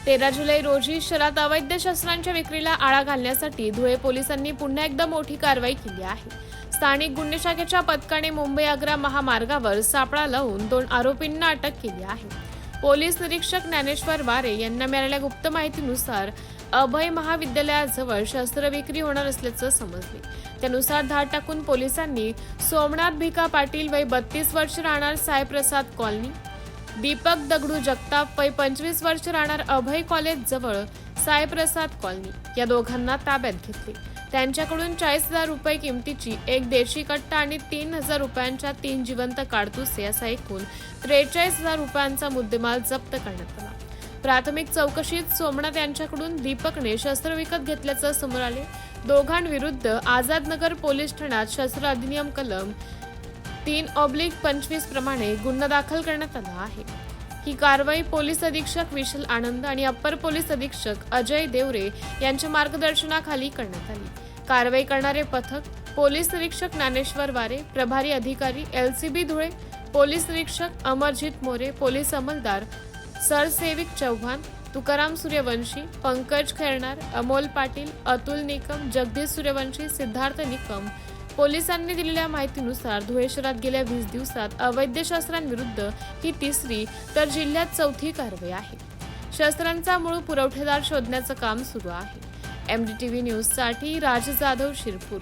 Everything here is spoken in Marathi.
13 जुलै रोजी शहरात अवैध शस्त्रांच्या विक्रीला आळा घालण्यासाठी धुळे पोलिसांनी पुन्हा एकदा मोठी कारवाई केली आहे। स्थानिक गुन्हे शाखेच्या पथकाने मुंबई-आग्रा महामार्गावर सापळा लावून 2 आरोपींना अटक केली आहे। पोलीस निरीक्षक ज्ञानेश्वर वारे यांना मिळालेल्या गुप्त माहितीनुसार अभय महाविद्यालयाजवळ शस्त्र विक्री होणार असल्याचं समजले। त्यानुसार धाड टाकून पोलिसांनी सोमनाथ भिका पाटील वय 32 वर्ष राहणार साईप्रसाद कॉलनी, दीपक दगडू जगताप वय 25 वर्ष राहणार अभय कॉलेज जवळ साईप्रसाद कॉलनी या दोघांना ताब्यात घेतले। त्यांच्याकडून 40,000 रुपये किमतीची एक देशी कट्टा आणि 3,000 रुपयांच्या 3 जिवंत काडतुसे असा एकूण 43,000 रुपयांचा मुद्देमाल जप्त करण्यात आला। प्राथमिक चौकशीत सोमनाथ यांच्याकडून दीपकने शस्त्र विकत घेतल्याचं समोर आले। दोघांविरुद्ध आझादनगर पोलीस ठाण्यात शस्त्र अधिनियम कलम 3/25 प्रमाणे गुन्हा दाखल करण्यात आला आहे। ही कारवाई पोलीस अधीक्षक विशाल आनंद आणि अप्पर पोलीस अधीक्षक अजय देवरे यांच्या मार्गदर्शनाखाली करण्यात आली। कारवाई करणारे पथक पोलीस निरीक्षक ज्ञानेश्वर वारे, प्रभारी अधिकारी LCB धुळे, पोलीस निरीक्षक अमरजीत मोरे, पोलीस अंमलदार सरसेविक चव्हाण, तुकाराम सूर्यवंशी, पंकज खैरनार, अमोल पाटील, अतुल निकम, जगदीश सूर्यवंशी, सिद्धार्थ निकम पोलिसांनी दिलेल्या माहितीनुसार धुळे शहरात गेल्या 20 दिवसात अवैध शस्त्रांविरुद्ध ही तिसरी तर जिल्ह्यात चौथी कारवाई आहे। शस्त्रांचा मूळ पुरवठेदार शोधण्याचं काम सुरू आहे। MDTV न्यूजसाठी राज जाधव, शिरपूर।